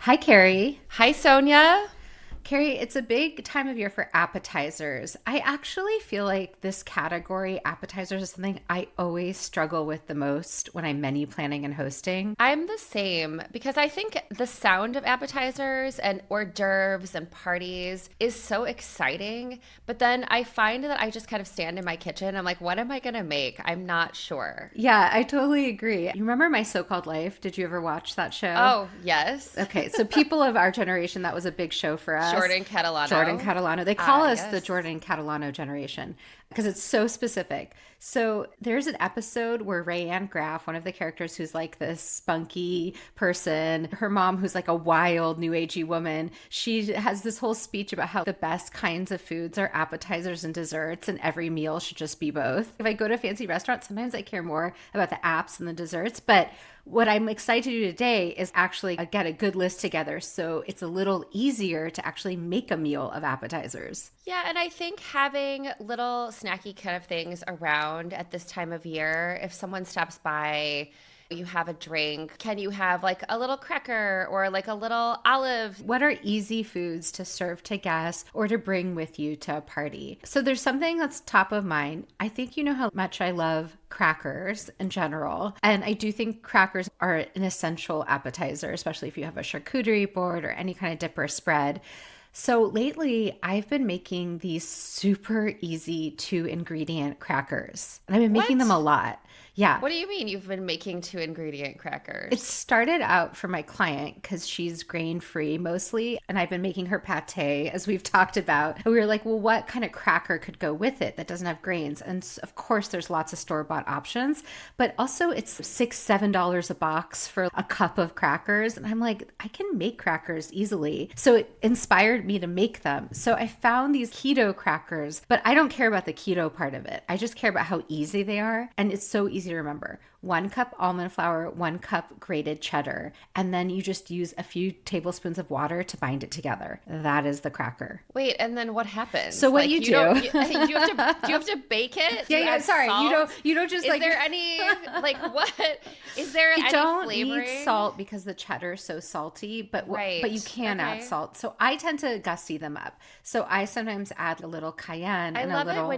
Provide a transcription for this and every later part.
Hi, Carrie. Hi, Sonia. Carrie, it's a big time of year for appetizers. I actually feel like this category, appetizers, is something I always struggle with the most when I'm menu planning and hosting. I'm the same because I think the sound of appetizers and hors d'oeuvres and parties is so exciting. But then I find that I just kind of stand in my kitchen. I'm like, what am I going to make? I'm not sure. Yeah, I totally agree. You remember My So-Called Life? Did you ever watch that show? Oh, yes. Okay, so people of our generation, that was a big show for us. Jordan Jordan Catalano. Catalano. They call us the Yes. Jordan Catalano generation because it's so specific. So there's an episode where Rayanne Graff, one of the characters who's like this spunky person, her mom who's like a wild new agey woman, she has this whole speech about how the best kinds of foods are appetizers and desserts, and every meal should just be both. If I go to a fancy restaurant, sometimes I care more about the apps and the desserts, but what I'm excited to do today is actually get a good list together so it's a little easier to actually make a meal of appetizers. Yeah, and I think having little snacky kind of things around at this time of year, if someone stops by, you have a drink, can you have like a little cracker or like a little olive? What are easy foods to serve to guests or to bring with you to a party? So there's something that's top of mind. I think you know how much I love crackers in general. And I do think crackers are an essential appetizer, especially if you have a charcuterie board or any kind of dip or spread. So lately, I've been making these super easy 2 ingredient crackers. And I've been making them What? a lot. Yeah. What do you mean you've been making 2 ingredient It crackers? started out for my client because she's grain free mostly. And I've been making her pate, as we've talked about. And we were like, well, what kind of cracker could go with it that doesn't have grains? And of course, there's lots of store bought options, but also it's $6, $7 a box for a cup of crackers. And I'm like, I can make crackers easily. So it inspired me to make them. So I found these keto crackers, but I don't care about the keto part of it. I just care about how easy they are. And it's so easy to remember. 1 cup almond flour, 1 cup grated cheddar, and then you just use a few tablespoons of water to bind it together. That is the cracker. Wait, and then what happens? So what Like you you don't do? do you have to bake it? Do Yeah, you yeah. add Sorry, salt? you don't just Is like. there any like what? Is there You any don't flavoring? need salt because the cheddar is so salty, but but you Right. can add Okay. salt. So I tend to gussy them up. So I sometimes add a little cayenne I and a love it little.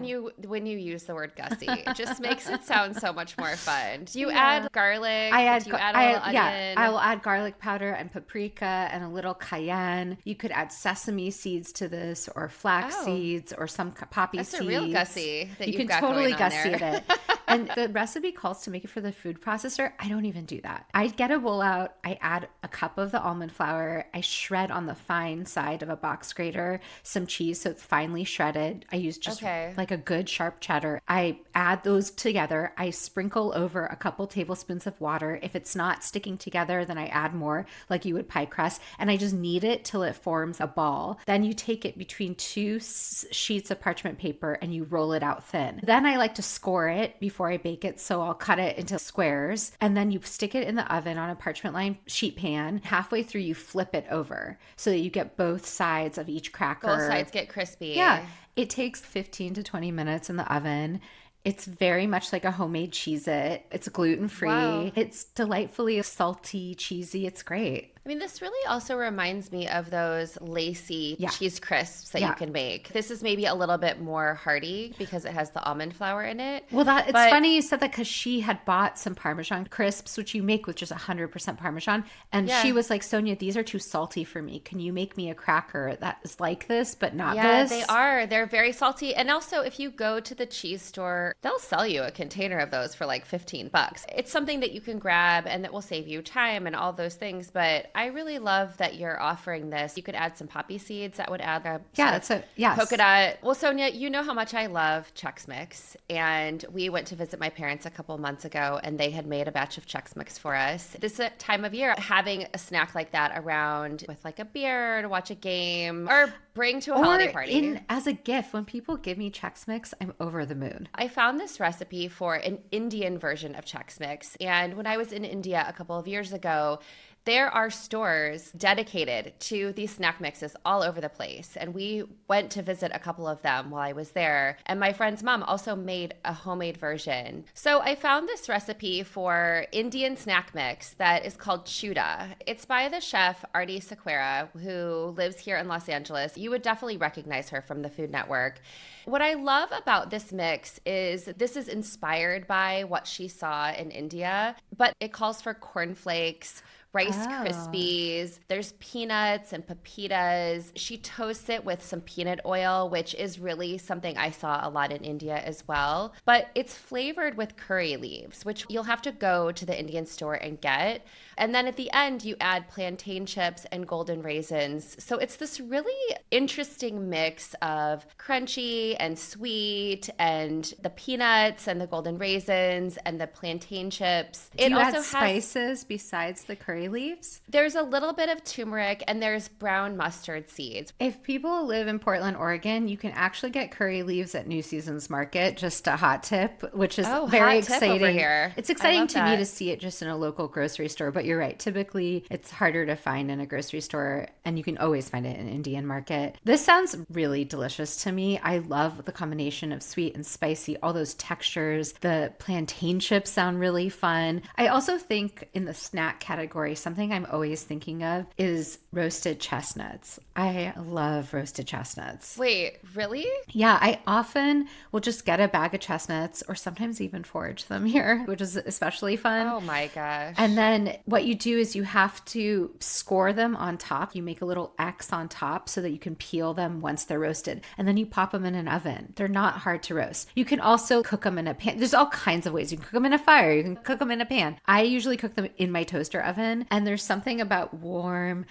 when you use the word gussy. It just makes it sound so much more fun. Do you Yeah. add garlic? I add, Do you add a little yeah, onion? I will add garlic powder and paprika and a little cayenne. You could add sesame seeds to this, or flax Oh, seeds, or some poppy that's seeds. a real gussy that You you've can got totally going on gussy there. it. And the recipe calls to make it for the food processor. I don't even do that. I get a bowl out. I add a cup of the almond flour. I shred on the fine side of a box grater some cheese so it's finely shredded. I use just Okay. like a good sharp cheddar. I add those together. I sprinkle over a couple tablespoons of water. If it's not sticking together, then I add more like you would pie crust. And I just knead it till it forms a ball. Then you take it between 2 sheets of parchment paper and you roll it out thin. Then I like to score it before I bake it. So I'll cut it into squares and then you stick it in the oven on a parchment lined sheet pan. Halfway through, you flip it over so that you get both sides of each cracker. Both sides get crispy. Yeah, it takes 15 to 20 minutes in the oven. It's very much like a homemade Cheez-It. It's gluten Wow. free. It's delightfully salty, cheesy. It's great. I mean, this really also reminds me of those lacy Yeah. cheese crisps that you Yeah. can make. This is maybe a little bit more hearty because it has the almond flour in it. Well, it's But funny you said that because she had bought some Parmesan crisps, which you make with just 100% Parmesan. And she yeah, was like, Sonia, these are too salty for me. Can you make me a cracker that is like this, but not yeah, this? they are. They're very salty. And also, if you go to the cheese store, they'll sell you a container of those for like 15 bucks. It's something that you can grab and that will save you time and all those things. But I really love that you're offering this. You could add some poppy seeds. That would add a Yeah, sort that's of yes. polka dot. Well, Sonia, you know how much I love Chex Mix. And we went to visit my parents a couple months ago and they had made a batch of Chex Mix for us. This time of year, having a snack like that around with like a beer to watch a game or bring to a holiday party. As a gift, when people give me Chex Mix, I'm over the moon. I found this recipe for an Indian version of Chex Mix. And when I was in India a couple of years ago, there are stores dedicated to these snack mixes all over the place. And we went to visit a couple of them while I was there. And my friend's mom also made a homemade version. So I found this recipe for Indian snack mix that is called chuda. It's by the chef Artie Sequeira, who lives here in Los Angeles. You would definitely recognize her from the Food Network. What I love about this mix is this is inspired by what she saw in India, but it calls for cornflakes, Rice Krispies. There's peanuts and pepitas. She toasts it with some peanut oil, which is really something I saw a lot in India as well. But it's flavored with curry leaves, which you'll have to go to the Indian store and get. And then at the end, you add plantain chips and golden raisins. So it's this really interesting mix of crunchy and sweet and the peanuts and the golden raisins and the plantain chips. Do you add spices besides the curry leaves? There's a little bit of turmeric and there's brown mustard seeds. If people live in Portland, Oregon, you can actually get curry leaves at New Seasons Market. Just a hot tip, which is very exciting. Over here. It's exciting to me to see it just in a local grocery store, but you're right. Typically, it's harder to find in a grocery store, and you can always find it in an Indian market. This sounds really delicious to me. I love the combination of sweet and spicy, all those textures. The plantain chips sound really fun. I also think in the snack category, something I'm always thinking of is roasted chestnuts. I love roasted chestnuts. Wait, really? Yeah, I often will just get a bag of chestnuts or sometimes even forage them here, which is especially fun. Oh my gosh. And then what you do is you have to score them on top. You make a little X on top so that you can peel them once they're roasted. And then you pop them in an oven. They're not hard to roast. You can also cook them in a pan. There's all kinds of ways. You can cook them in a fire. You can cook them in a pan. I usually cook them in my toaster oven. And there's something about warm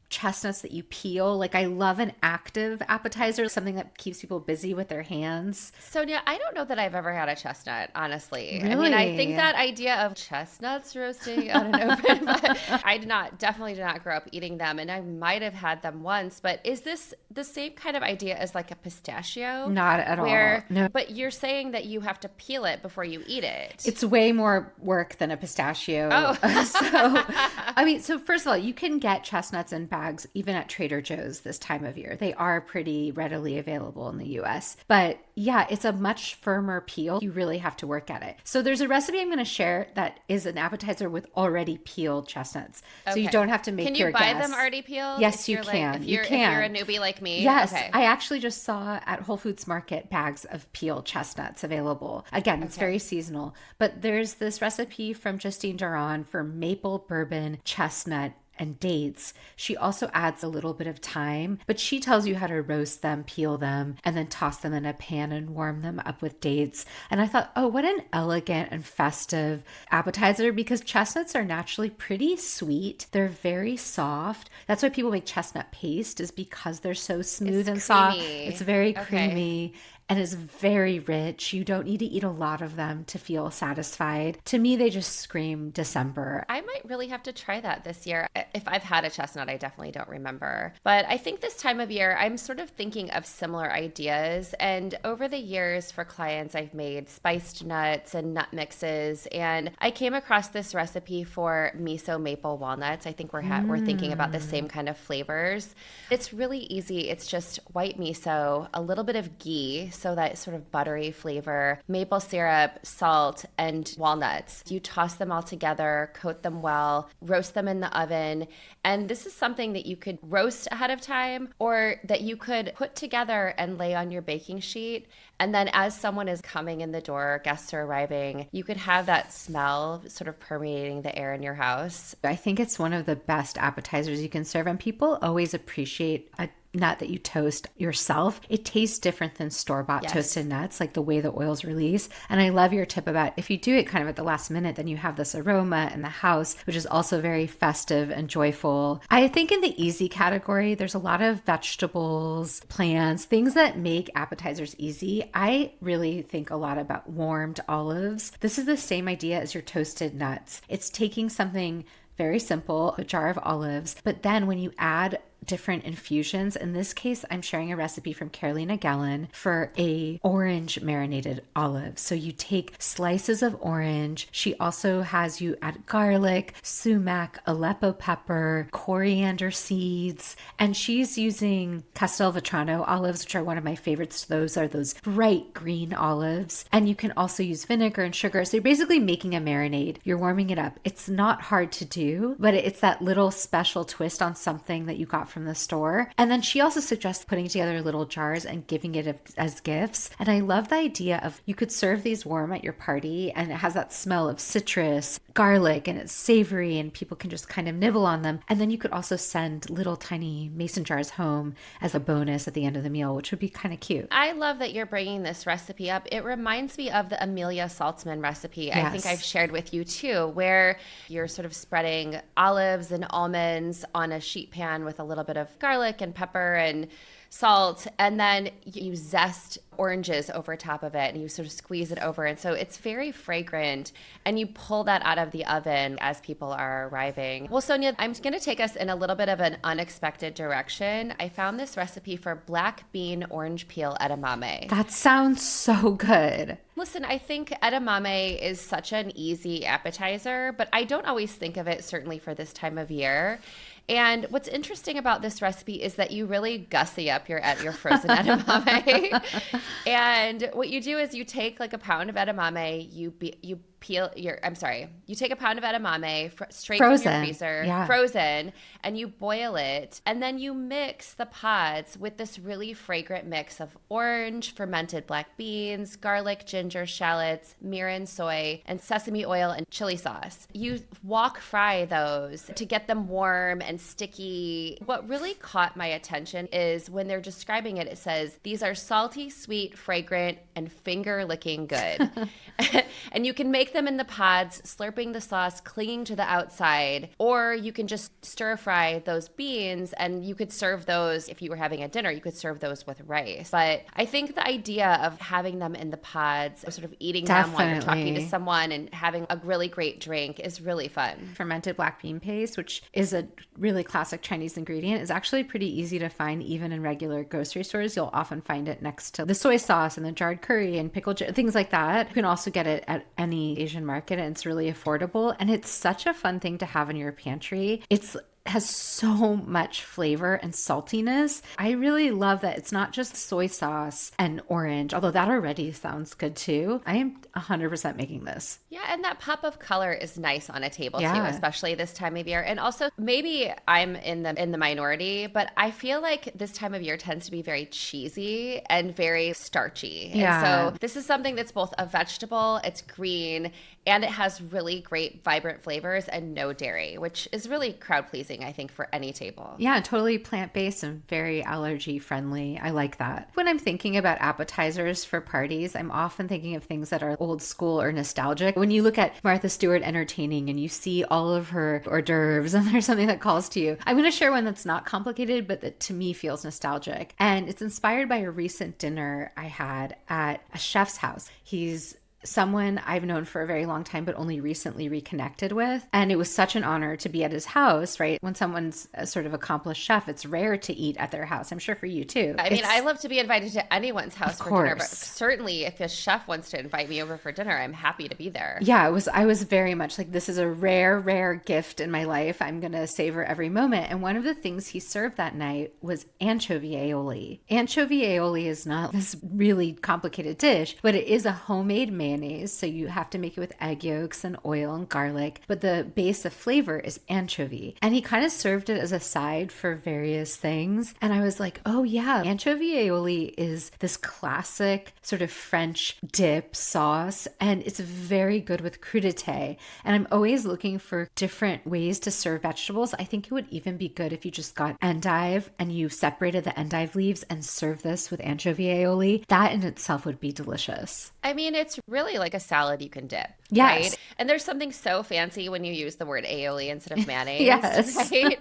chestnuts that you peel. Like, I love an active appetizer, something that keeps people busy with their hands. Sonia, I don't know that I've ever had a chestnut, honestly. Really? I mean, I think that idea of chestnuts roasting out in open, but definitely did not grow up eating them, and I might have had them once, but is this the same kind of idea as like a pistachio? Not at all. No. But you're saying that you have to peel it before you eat it. It's way more work than a pistachio. So first of all, you can get chestnuts in bags even at Trader Joe's this time of year. They are pretty readily available in the US. But yeah, it's a much firmer peel. You really have to work at it. So there's a recipe I'm going to share that is an appetizer with already peeled chestnuts. Okay. So you don't have to make your guess. Can you buy them already peeled? Yes, you can. If you're a newbie like me? Yes. Okay. I actually just saw at Whole Foods Market bags of peeled chestnuts available. Again, it's very seasonal. But there's this recipe from Justine Duran for maple bourbon chestnut and dates. She also adds a little bit of thyme, but she tells you how to roast them, peel them, and then toss them in a pan and warm them up with dates. And I thought, oh, what an elegant and festive appetizer, because chestnuts are naturally pretty sweet. They're very soft. That's why people make chestnut paste, is because they're so smooth and soft. It's very creamy. And is very rich. You don't need to eat a lot of them to feel satisfied. To me, they just scream December. I might really have to try that this year. If I've had a chestnut, I definitely don't remember. But I think this time of year, I'm sort of thinking of similar ideas. And over the years for clients, I've made spiced nuts and nut mixes. And I came across this recipe for miso maple walnuts. I think we're thinking about the same kind of flavors. It's really easy. It's just white miso, a little bit of ghee, so that sort of buttery flavor, maple syrup, salt, and walnuts. You toss them all together, coat them well, roast them in the oven. And this is something that you could roast ahead of time or that you could put together and lay on your baking sheet. And then as someone is coming in the door, guests are arriving, you could have that smell sort of permeating the air in your house. I think it's one of the best appetizers you can serve, and people always appreciate a nut that you toast yourself. It tastes different than store-bought toasted nuts, like the way the oils release. And I love your tip about if you do it kind of at the last minute, then you have this aroma in the house, which is also very festive and joyful. I think in the easy category, there's a lot of vegetables, plants, things that make appetizers easy. I really think a lot about warmed olives. This is the same idea as your toasted nuts. It's taking something very simple, a jar of olives, but then when you add different infusions. In this case, I'm sharing a recipe from Carolina Gallen for a orange marinated olive. So you take slices of orange. She also has you add garlic, sumac, Aleppo pepper, coriander seeds, and she's using Castelvetrano olives, which are one of my favorites. Those are those bright green olives. And you can also use vinegar and sugar. So you're basically making a marinade. You're warming it up. It's not hard to do, but it's that little special twist on something that you got from the store. And then she also suggests putting together little jars and giving it as gifts. And I love the idea of you could serve these warm at your party, and it has that smell of citrus, garlic, and it's savory, and people can just kind of nibble on them. And then you could also send little tiny mason jars home as a bonus at the end of the meal, which would be kind of cute. I love that you're bringing this recipe up. It reminds me of the Amelia Saltzman recipe. Yes. I think I've shared with you too, where you're sort of spreading olives and almonds on a sheet pan with a little bit of garlic and pepper and salt, and then you zest oranges over top of it and you sort of squeeze it over. And so it's very fragrant, and you pull that out of the oven as people are arriving. Well, Sonia, I'm going to take us in a little bit of an unexpected direction. I found this recipe for black bean orange peel edamame. That sounds so good. Listen, I think edamame is such an easy appetizer, but I don't always think of it, certainly for this time of year. And what's interesting about this recipe is that you really gussy up your frozen edamame. And what you do is you take like a pound of edamame, you take a pound of edamame straight frozen. From your freezer, frozen, and you boil it. And then you mix the pods with this really fragrant mix of orange, fermented black beans, garlic, ginger, shallots, mirin, soy, and sesame oil and chili sauce. You wok fry those to get them warm and sticky. What really caught my attention is when they're describing it, it says, these are salty, sweet, fragrant, and finger-licking good. And you can make them in the pods, slurping the sauce, clinging to the outside, or you can just stir fry those beans, and you could serve those, if you were having a dinner, you could serve those with rice. But I think the idea of having them in the pods, sort of eating them while you're talking to someone and having a really great drink is really fun. Fermented black bean paste, which is a really classic Chinese ingredient, is actually pretty easy to find even in regular grocery stores. You'll often find it next to the soy sauce and the jarred curry and pickled things like that. You can also get it at any Asian market, and it's really affordable, and it's such a fun thing to have in your pantry. It has so much flavor and saltiness. I really love that it's not just soy sauce and orange, although that already sounds good too. I am 100% making this. Yeah, and that pop of color is nice on a table too, especially this time of year. And also, maybe I'm in the minority, but I feel like this time of year tends to be very cheesy and very starchy. Yeah. And so this is something that's both a vegetable, it's green, and it has really great vibrant flavors and no dairy, which is really crowd pleasing, I think, for any table. Yeah, totally plant-based and very allergy friendly. I like that. When I'm thinking about appetizers for parties, I'm often thinking of things that are old school or nostalgic. When you look at Martha Stewart entertaining and you see all of her hors d'oeuvres and there's something that calls to you, I'm going to share one that's not complicated, but that to me feels nostalgic. And it's inspired by a recent dinner I had at a chef's house. He's someone I've known for a very long time, but only recently reconnected with. And it was such an honor to be at his house, right? When someone's a sort of accomplished chef, it's rare to eat at their house. I'm sure for you too. I mean, I love to be invited to anyone's house for dinner, but certainly if a chef wants to invite me over for dinner, I'm happy to be there. Yeah, I was very much like, this is a rare gift in my life. I'm going to savor every moment. And one of the things he served that night was anchovy aioli. Anchovy aioli is not this really complicated dish, but it is a homemade mayonnaise. So you have to make it with egg yolks and oil and garlic, but the base of flavor is anchovy. And he kind of served it as a side for various things. And I was like, oh yeah, anchovy aioli is this classic sort of French dip sauce, and it's very good with crudites. And I'm always looking for different ways to serve vegetables. I think it would even be good if you just got endive and you separated the endive leaves and served this with anchovy aioli. That in itself would be delicious. I mean, it's really really like a salad you can dip. Yes. Right. And there's something so fancy when you use the word aioli instead of mayonnaise, Yes. right?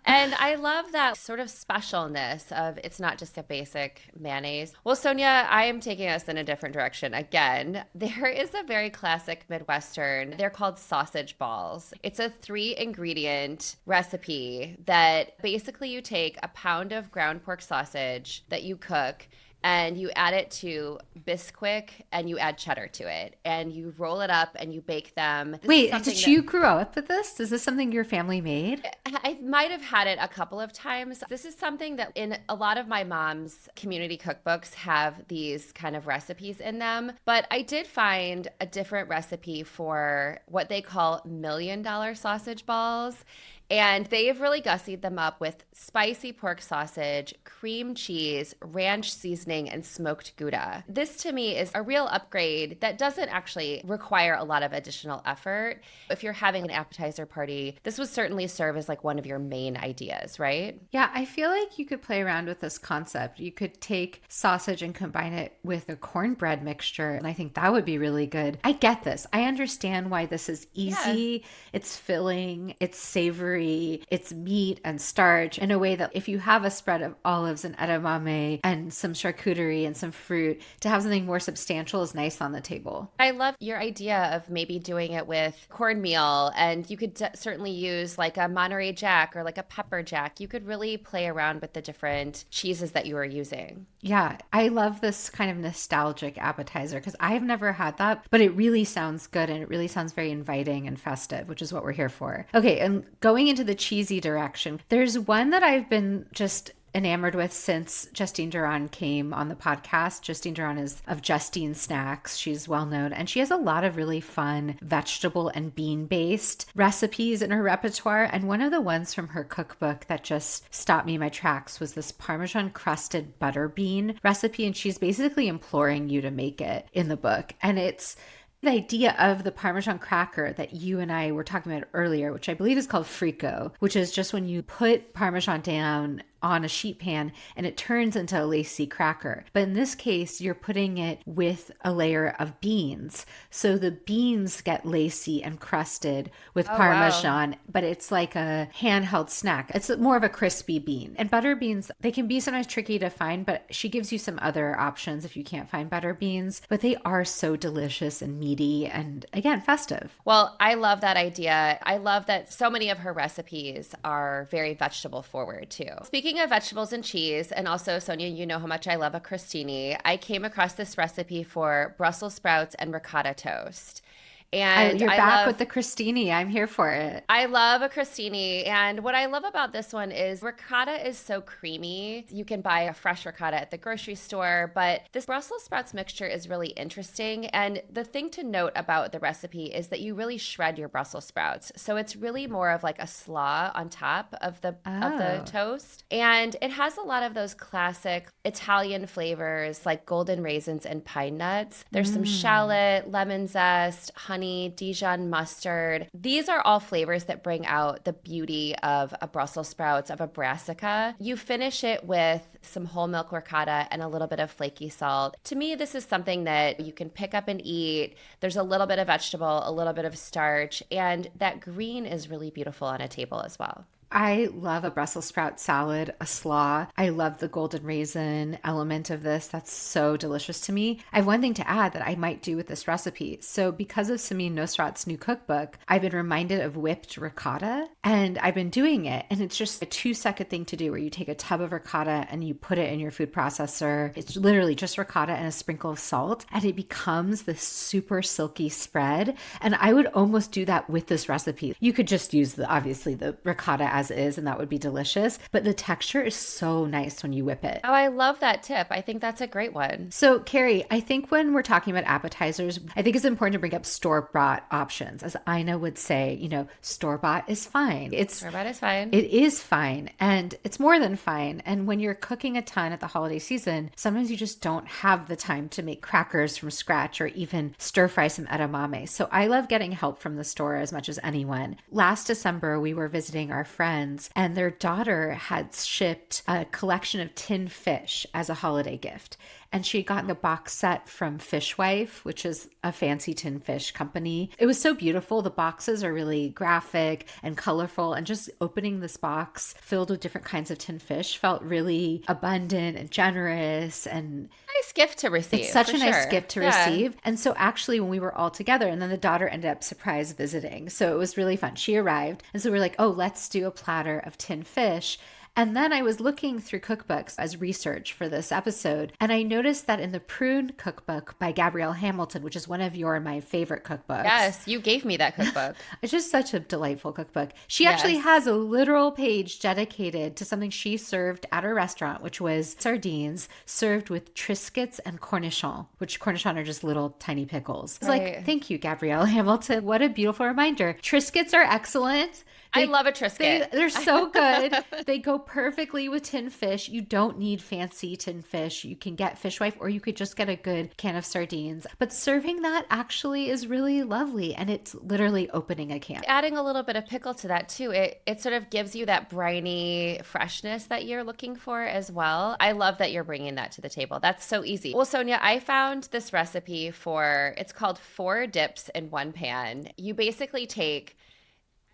And I love that sort of specialness of it's not just a basic mayonnaise. Well, Sonia, I am taking us in a different direction again. There is a very classic Midwestern. They're called sausage balls. It's a 3-ingredient recipe that basically you take a pound of ground pork sausage that you cook and you add it to Bisquick and you add cheddar to it and you roll it up and you bake them. This is Wait, something did that you grow up with this? Is this something your family made? I might have had it a couple of times. This is something that in a lot of my mom's community cookbooks have these kind of recipes in them. But I did find a different recipe for what they call $1,000,000 sausage balls. And they've really gussied them up with spicy pork sausage, cream cheese, ranch seasoning, and smoked Gouda. This to me is a real upgrade that doesn't actually require a lot of additional effort. If you're having an appetizer party, this would certainly serve as like one of your main ideas, right? Yeah, I feel like you could play around with this concept. You could take sausage and combine it with a cornbread mixture, and I think that would be really good. I get this. I understand why this is easy. Yeah. It's filling, it's savory, it's meat and starch in a way that if you have a spread of olives and edamame and some charcuterie and some fruit, to have something more substantial is nice on the table. I love your idea of maybe doing it with cornmeal, and you could certainly use like a Monterey Jack or like a pepper jack. You could really play around with the different cheeses that you are using. Yeah, I love this kind of nostalgic appetizer because I've never had that, but it really sounds good and it really sounds very inviting and festive, which is what we're here for. Okay, and going into the cheesy direction, there's one that I've been just enamored with since Justine Duran came on the podcast. Justine Duran is of Justine Snacks. She's well known and she has a lot of really fun vegetable and bean based recipes in her repertoire. And one of the ones from her cookbook that just stopped me in my tracks was this Parmesan crusted butter bean recipe. And she's basically imploring you to make it in the book. And it's the idea of the Parmesan cracker that you and I were talking about earlier, which I believe is called frico, which is just when you put Parmesan down on a sheet pan and it turns into a lacy cracker. But in this case, you're putting it with a layer of beans. So the beans get lacy and crusted with Parmesan, Wow. but it's like a handheld snack. It's more of a crispy bean. And butter beans, they can be sometimes tricky to find, but she gives you some other options if you can't find butter beans. But they are so delicious and meaty and, again, festive. Well, I love that idea. I love that so many of her recipes are very vegetable forward too. Speaking of vegetables and cheese, and also Sonia, you know how much I love a crostini. I came across this recipe for Brussels sprouts and ricotta toast. And You're I back love with the crostini. I'm here for it. I love a crostini, and what I love about this one is ricotta is so creamy. You can buy a fresh ricotta at the grocery store, but this Brussels sprouts mixture is really interesting. And the thing to note about the recipe is that you really shred your Brussels sprouts, so it's really more of like a slaw on top of the Oh. toast, and it has a lot of those classic Italian flavors like golden raisins and pine nuts. There's some shallot, lemon zest, honey, Dijon mustard. These are all flavors that bring out the beauty of a Brussels sprouts, of a brassica. You finish it with some whole milk ricotta and a little bit of flaky salt. To me, this is something that you can pick up and eat. There's a little bit of vegetable, a little bit of starch, and that green is really beautiful on a table as well. I love a Brussels sprout salad, a slaw. I love the golden raisin element of this. That's so delicious to me. I have one thing to add that I might do with this recipe. So because of Samin Nosrat's new cookbook, I've been reminded of whipped ricotta and I've been doing it. And it's just a 2-second thing to do where you take a tub of ricotta and you put it in your food processor. It's literally just ricotta and a sprinkle of salt and it becomes this super silky spread. And I would almost do that with this recipe. You could just use obviously the ricotta as is, and that would be delicious. But the texture is so nice when you whip it. Oh, I love that tip. I think that's a great one. So, Carrie, I think when we're talking about appetizers, I think it's important to bring up store-bought options. As Ina would say, store-bought is fine. Store-bought is fine. It is fine, and it's more than fine. And when you're cooking a ton at the holiday season, sometimes you just don't have the time to make crackers from scratch or even stir fry some edamame. So I love getting help from the store as much as anyone. Last December, we were visiting our friends and their daughter had shipped a collection of tin fish as a holiday gift. and she had gotten a box set from Fishwife, which is a fancy tin fish company. It was so beautiful. The boxes are really graphic and colorful, and just opening this box filled with different kinds of tin fish felt really abundant and generous, and Nice gift to it's receive, such for a nice sure. gift to Yeah. receive. And so actually when we were all together, and then the daughter ended up surprise visiting. So it was really fun. She arrived. And so we are like, oh, let's do a platter of tin fish. And then I was looking through cookbooks as research for this episode, and I noticed that in the Prune cookbook by Gabrielle Hamilton, which is one of your and my favorite cookbooks, Yes, you gave me that cookbook. it's just such a delightful cookbook. She actually Yes. has a literal page dedicated to something she served at her restaurant, which was sardines served with Triscuits and cornichon, which cornichon are just little tiny pickles. It's like, Right. thank you, Gabrielle Hamilton. What a beautiful reminder. Triscuits are excellent. I They love a Triscuit. they're so good. They go perfectly with tin fish. You don't need fancy tin fish. You can get Fishwife, or you could just get a good can of sardines. But serving that actually is really lovely, and it's literally opening a can. Adding a little bit of pickle to that too, it sort of gives you that briny freshness that you're looking for as well. I love that you're bringing that to the table. That's so easy. Well, Sonia, I found this recipe for, it's called 4 dips in 1 pan. You basically take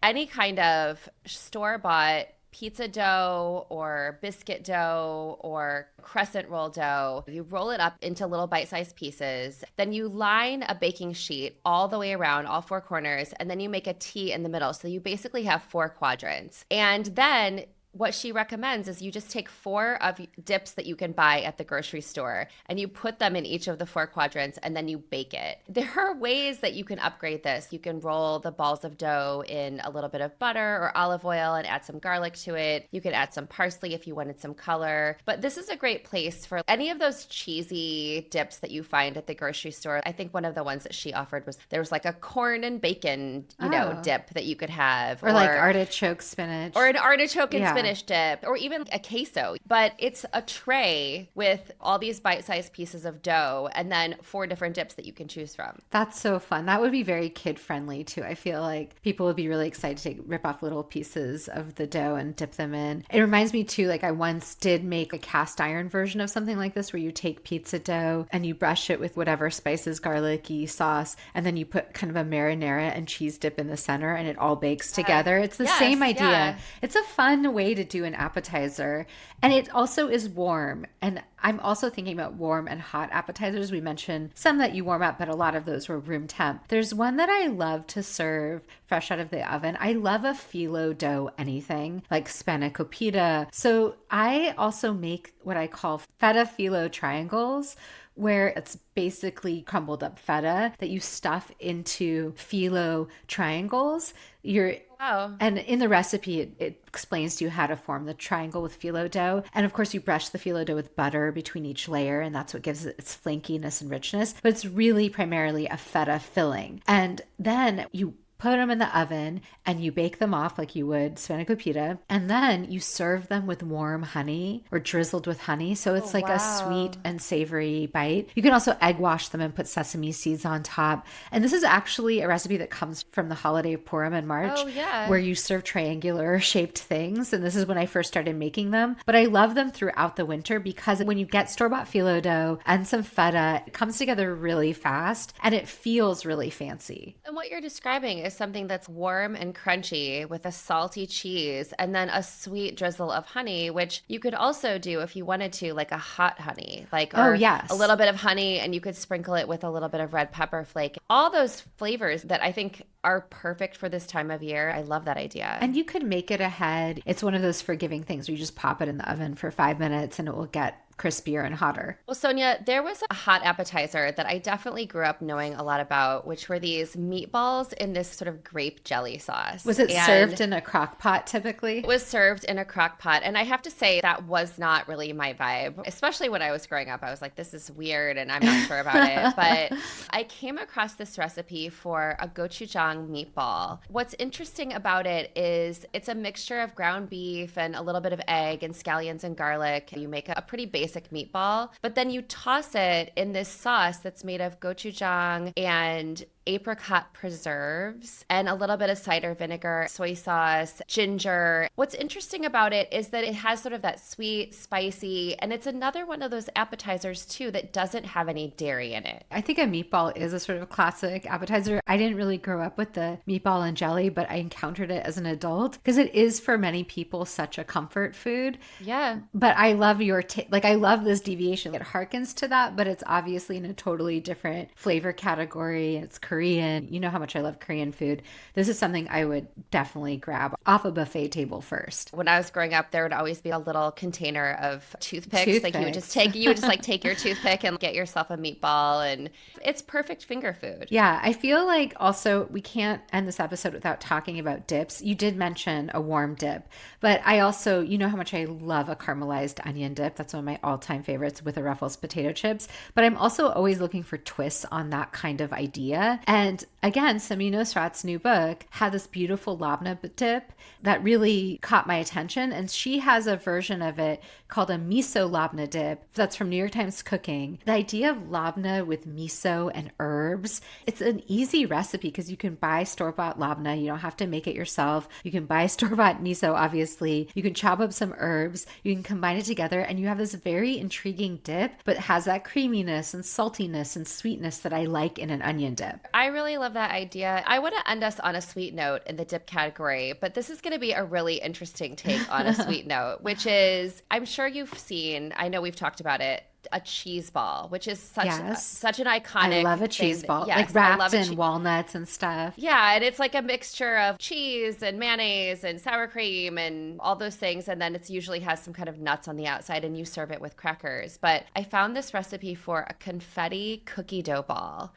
any kind of store-bought pizza dough or biscuit dough or crescent roll dough. You roll it up into little bite-sized pieces. Then you line a baking sheet all the way around, all 4 corners, and then you make a T in the middle. So you basically have 4 quadrants. And then what she recommends is you just take 4 dips that you can buy at the grocery store and you put them in each of the 4 quadrants, and then you bake it. There are ways that you can upgrade this. You can roll the balls of dough in a little bit of butter or olive oil and add some garlic to it. You can add some parsley if you wanted some color. But this is a great place for any of those cheesy dips that you find at the grocery store. I think one of the ones that she offered was there was like a corn and bacon, Oh. dip that you could have, Or like artichoke spinach. or an artichoke and Yeah. spinach dip, or even a queso. But it's a tray with all these bite-sized pieces of dough and then 4 different dips that you can choose from. That's so fun. That would be very kid friendly too. I feel like people would be really excited to rip off little pieces of the dough and dip them in. It reminds me too, like I once did make a cast iron version of something like this where you take pizza dough and you brush it with whatever spices, garlicky sauce, and then you put kind of a marinara and cheese dip in the center, and it all bakes together. It's the Yes, same idea. yeah. It's a fun way to do an appetizer. And it also is warm. And I'm also thinking about warm and hot appetizers. We mentioned some that you warm up, but a lot of those were room temp. There's one that I love to serve fresh out of the oven. I love a phyllo dough anything, like spanakopita. So I also make what I call feta phyllo triangles, where it's basically crumbled up feta that you stuff into phyllo triangles. Wow. And in the recipe, it explains to you how to form the triangle with phyllo dough. And of course, you brush the phyllo dough with butter between each layer, and that's what gives it its flakiness and richness. But it's really primarily a feta filling. And then you put them in the oven and you bake them off like you would spanakopita, and then you serve them with warm honey or drizzled with honey, so it's like a sweet and savory bite. You can also egg wash them and put sesame seeds on top, and this is actually a recipe that comes from the holiday of Purim in March. Oh, yeah. Where you serve triangular shaped things, and this is when I first started making them, but I love them throughout the winter because when you get store-bought phyllo dough and some feta, it comes together really fast and it feels really fancy. And what you're describing is something that's warm and crunchy with a salty cheese and then a sweet drizzle of honey, which you could also do if you wanted to, like a hot honey, like Oh, or yes. a little bit of honey, and you could sprinkle it with a little bit of red pepper flake. All those flavors that I think are perfect for this time of year. I love that idea. And you could make it ahead. It's one of those forgiving things where you just pop it in the oven for 5 minutes and it will get crispier and hotter. Well, Sonia, there was a hot appetizer that I definitely grew up knowing a lot about, which were these meatballs in this sort of grape jelly sauce. Was it And served in a crock pot typically? it was served in a crock pot. And I have to say, that was not really my vibe, especially when I was growing up. I was like, this is weird and I'm not sure about it. But I came across this recipe for a gochujang meatball. What's interesting about it is it's a mixture of ground beef and a little bit of egg and scallions and garlic. You make a pretty basic meatball, but then you toss it in this sauce that's made of gochujang and apricot preserves and a little bit of cider vinegar, soy sauce, ginger. What's interesting about it is that it has sort of that sweet, spicy, and it's another one of those appetizers too that doesn't have any dairy in it. I think a meatball is a sort of classic appetizer. I didn't really grow up with the meatball and jelly, but I encountered it as an adult because it is for many people such a comfort food. Yeah. But I love like I love this deviation. It harkens to that, but it's obviously in a totally different flavor category. It's Korean. You know how much I love Korean food. This is something I would definitely grab off a buffet table first. When I was growing up, there would always be a little container of toothpicks. Like you would just like take your toothpick and get yourself a meatball, and it's perfect finger food. Yeah, I feel like also we can't end this episode without talking about dips. You did mention a warm dip, but I also, you know how much I love a caramelized onion dip. That's one of my all-time favorites with the Ruffles potato chips. But I'm also always looking for twists on that kind of idea. And again, Sami Nosrat's new book had this beautiful labna dip that really caught my attention. And she has a version of it called a miso labna dip that's from New York Times Cooking. The idea of labna with miso and herbs, it's an easy recipe because you can buy store-bought labna. You don't have to make it yourself. You can buy store-bought miso, obviously. You can chop up some herbs. You can combine it together and you have this very intriguing dip, but it has that creaminess and saltiness and sweetness that I like in an onion dip. I really love that idea. I want to end us on a sweet note in the dip category, but this is going to be a really interesting take on a sweet note, which is, I'm sure you've seen, I know we've talked about it, a cheese ball, which is such an iconic. I love a cheese ball, Yes, like wrapped in walnuts and stuff. Yeah, and it's like a mixture of cheese and mayonnaise and sour cream and all those things, and then it usually has some kind of nuts on the outside, and you serve it with crackers. But I found this recipe for a confetti cookie dough ball.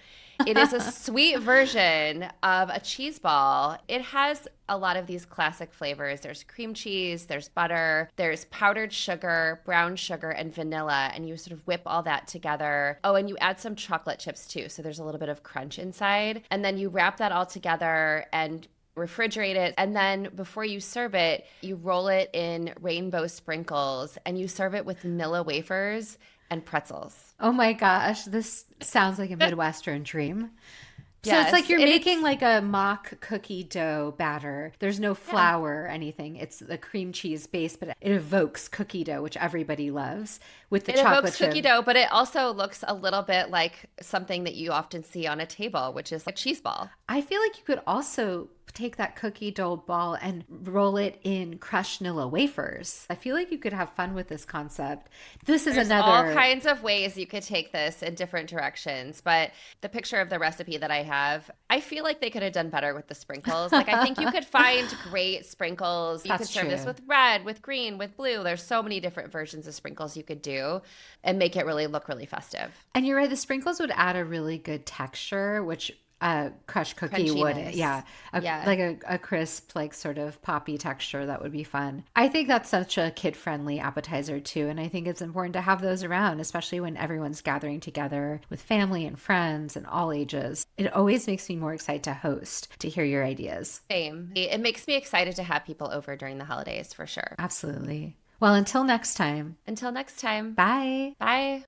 It is a sweet version of a cheese ball. It has a lot of these classic flavors. There's cream cheese, there's butter, there's powdered sugar, brown sugar, and vanilla. And you sort of whip all that together. Oh, and you add some chocolate chips too. So there's a little bit of crunch inside. And then you wrap that all together and refrigerate it. And then before you serve it, you roll it in rainbow sprinkles and you serve it with vanilla wafers and pretzels. Oh my gosh, this sounds like a Midwestern dream. So Yes, it's like you're making like a mock cookie dough batter. There's no flour or anything. It's the cream cheese base, but it evokes cookie dough, which everybody loves, with the chocolate evokes chip. cookie dough, but it also looks a little bit like something that you often see on a table, which is a cheese ball. I feel like you could also take that cookie dough ball and roll it in crushed vanilla wafers. I feel like you could have fun with this concept. There's all kinds of ways you could take this in different directions, but the picture of the recipe that I have, I feel like they could have done better with the sprinkles. Like I think you could find great sprinkles. You could serve this with red, with green, with blue. There's so many different versions of sprinkles you could do and make it really look really festive. And you're right, the sprinkles would add a really good texture, which crushed cookie would, like a crisp, like sort of poppy texture that would be fun. I think that's such a kid-friendly appetizer too, and I think it's important to have those around, especially when everyone's gathering together with family and friends and all ages. It always makes me more excited to host, to hear your ideas. Same. It makes me excited to have people over during the holidays for sure. Absolutely. Well, until next time. Until next time. Bye. Bye.